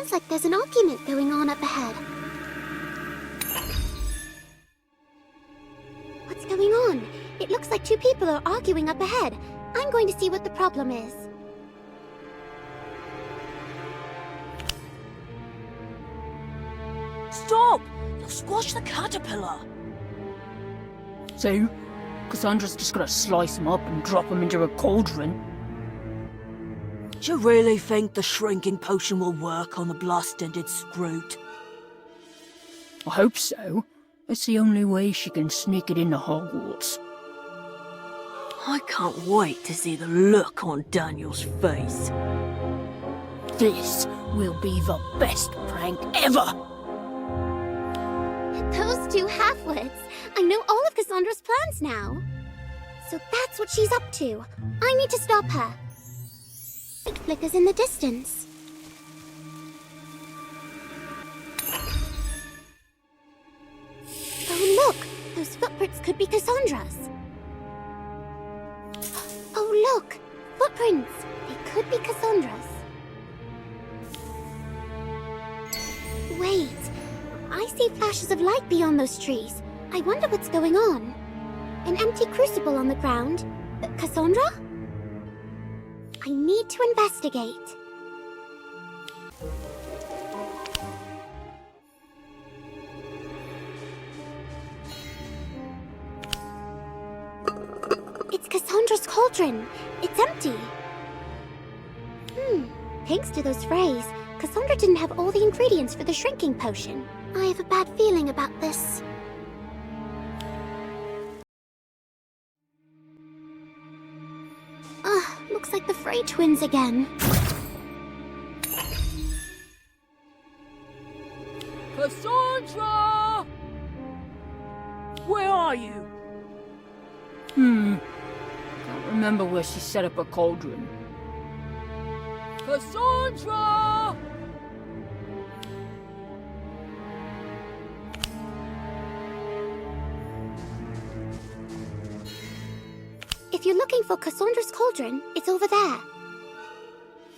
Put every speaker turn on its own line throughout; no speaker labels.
Sounds like there's an argument going on up ahead. What's going on? It looks like two people are arguing up ahead. I'm going to see what the problem is.
Stop! You'll squash the caterpillar.
So, Cassandra's just gonna slice him up and drop him into a cauldron?
Do you really think the shrinking potion will work on the blast-ended Scroot?
I hope so. It's the only way she can sneak it into Hogwarts.
I can't wait to see the look on Daniel's face.
This will be the best prank ever!
Those two half-wits. I know all of Cassandra's plans now. So that's what she's up to. I need to stop her. Light flickers in the distance. Oh, look! Those footprints could be Cassandra's. Oh, look! Footprints! They could be Cassandra's. Wait. I see flashes of light beyond those trees. I wonder what's going on. An empty crucible on the ground. Cassandra? I need to investigate. It's Cassandra's cauldron. It's empty. Thanks to those frays, Cassandra didn't have all the ingredients for the shrinking potion. I have a bad feeling about this. Looks like the Frey twins again.
Cassandra! Where are you?
Can't remember where she set up her cauldron.
Cassandra!
If you're looking for Cassandra's cauldron, it's over there.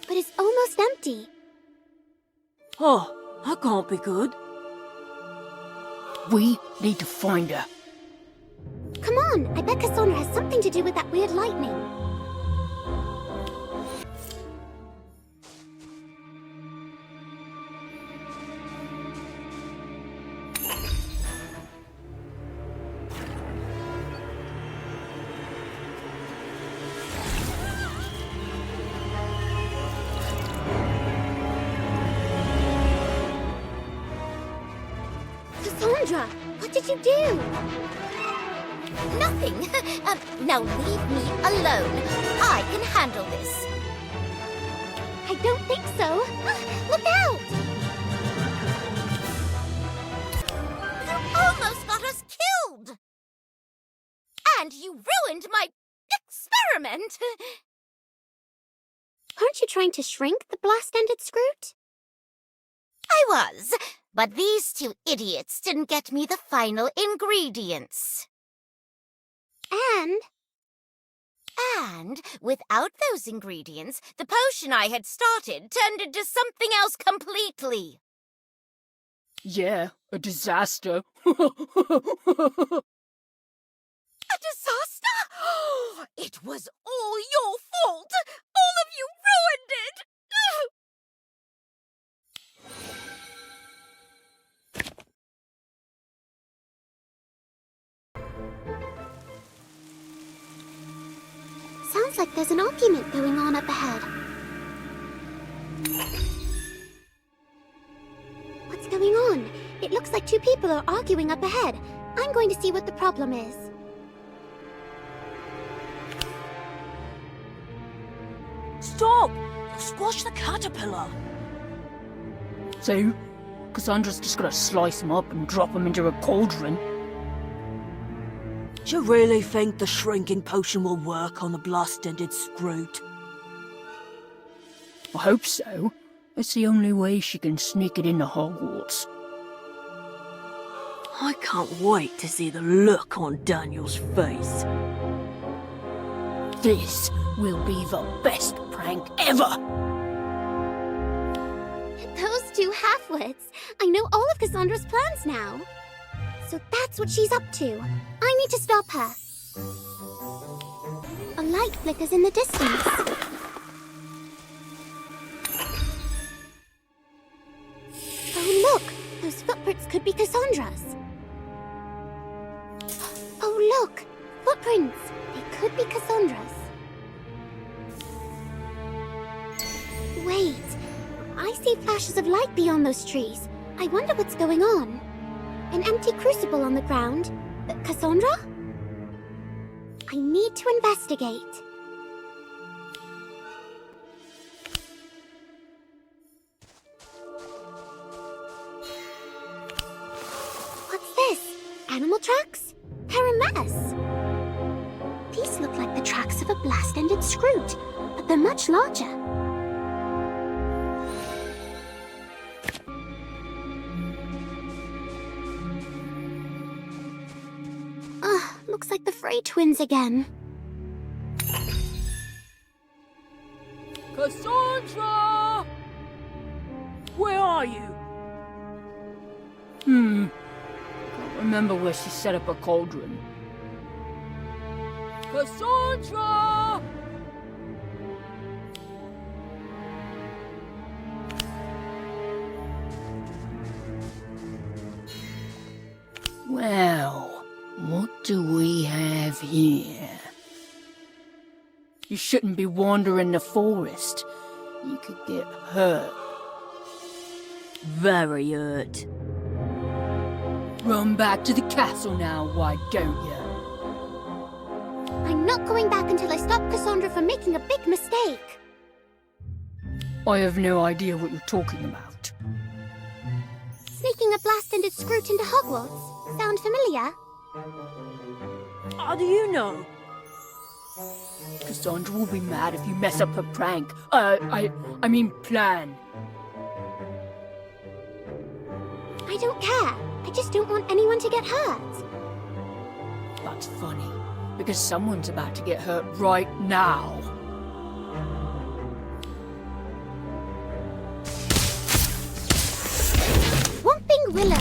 But it's almost empty.
Oh, that can't be good.
We need to find her.
Come on, I bet Cassandra has something to do with that weird lightning. Cassandra, what did you do?
Nothing. Now leave me alone. I can handle this.
I don't think so. Look out!
You almost got us killed. And you ruined my experiment.
Aren't you trying to shrink the blast-ended Scroot?
I was, but these two idiots didn't get me the final ingredients. And without those ingredients, the potion I had started turned into something else completely.
Yeah, a disaster.
A disaster? It was all your fault! All of you ruined it!
Sounds like there's an argument going on up ahead. What's going on? It looks like two people are arguing up ahead. I'm going to see what the problem is.
Stop! You'll squash the caterpillar.
So, Cassandra's just gonna slice him up and drop him into a cauldron?
Do you really think the shrinking potion will work on the blast-ended Scroot?
I hope so. It's the only way she can sneak it into Hogwarts.
I can't wait to see the look on Daniel's face.
This will be the best prank ever!
Those two half-wits. I know all of Cassandra's plans now. So that's what she's up to. I need to stop her. A light flickers in the distance. Oh, look! Those footprints could be Cassandra's. Oh, look! Footprints! They could be Cassandra's. Wait! I see flashes of light beyond those trees. I wonder what's going on. An empty crucible on the ground. Cassandra? I need to investigate. What's this? Animal tracks? They're a mess. These look like the tracks of a blast-ended scroot, but they're much larger. Looks like the Frey twins again.
Cassandra! Where are you?
Can't remember where she set up her cauldron.
Cassandra!
Well, what do we have here? You shouldn't be wandering the forest. You could get hurt.
Very hurt.
Run back to the castle now, why don't you?
I'm not going back until I stop Cassandra from making a big mistake.
I have no idea what you're talking about.
Sneaking a blast-ended scroot into Hogwarts. Sound familiar?
How do you know?
Cassandra will be mad if you mess up her prank. I mean plan.
I don't care. I just don't want anyone to get hurt.
That's funny, because someone's about to get hurt right now.
Whomping Willow!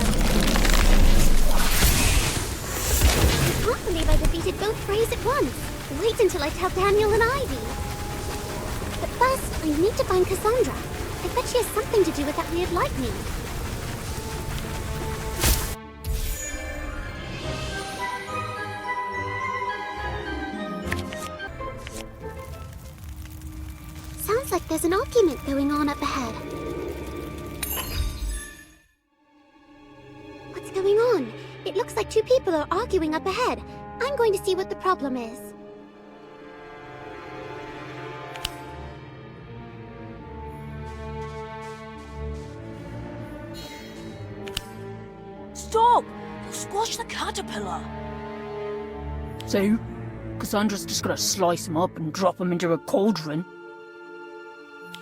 I can't believe I defeated both Freys at once. Wait until I tell Daniel and Ivy. But first, I need to find Cassandra. I bet she has something to do with that weird lightning. Sounds like there's an argument going on up ahead. What's going on? It looks like two people are arguing up ahead. I'm going to see what the problem is.
Stop! You'll squash the caterpillar.
So, Cassandra's just gonna slice him up and drop him into a cauldron.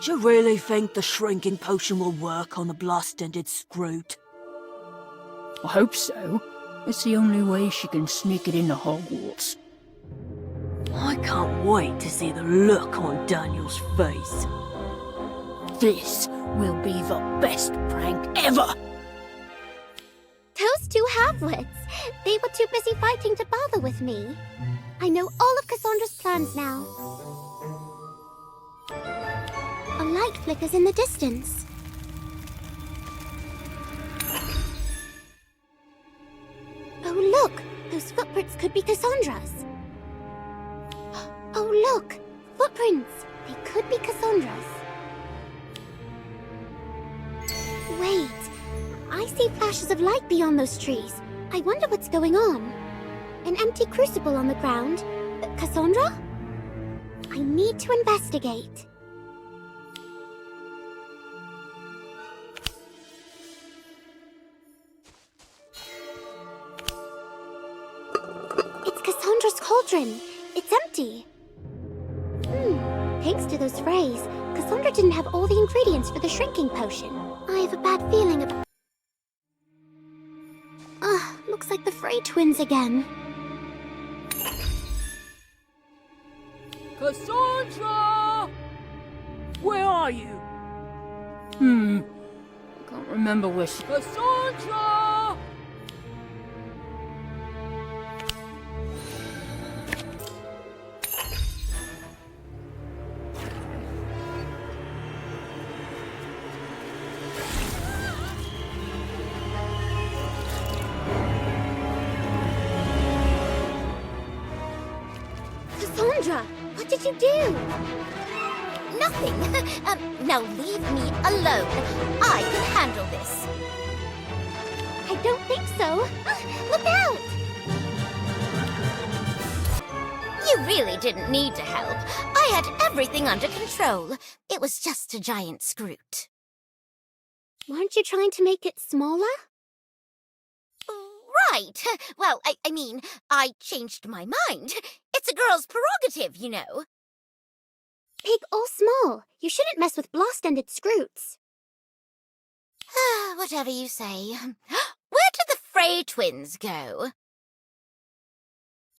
Do you really think the shrinking potion will work on the blast-ended scroot?
I hope so. It's the only way she can sneak it into Hogwarts.
I can't wait to see the look on Daniel's face.
This will be the best prank ever!
Those two half-wits! They were too busy fighting to bother with me. I know all of Cassandra's plans now. A light flickers in the distance. Oh, look! Those footprints could be Cassandra's. Oh, look! Footprints! They could be Cassandra's. Wait! I see flashes of light beyond those trees. I wonder what's going on. An empty crucible on the ground. Cassandra? I need to investigate. It's Cassandra's cauldron. It's empty. Thanks to those Freys, Cassandra didn't have all the ingredients for the shrinking potion. I have a bad feeling about... Looks like the Frey twins again.
Cassandra! Where are you?
I can't can't remember where she... Cassandra!
Cassandra, what did you do?
Nothing. Now leave me alone. I can handle this.
I don't think so. Look out!
You really didn't need to help. I had everything under control. It was just a giant scroot.
Weren't you trying to make it smaller?
Right. Well, I mean, I changed my mind. It's a girl's prerogative, you know.
Big or small, you shouldn't mess with blast-ended scroots.
Whatever you say. Where did the Frey twins go?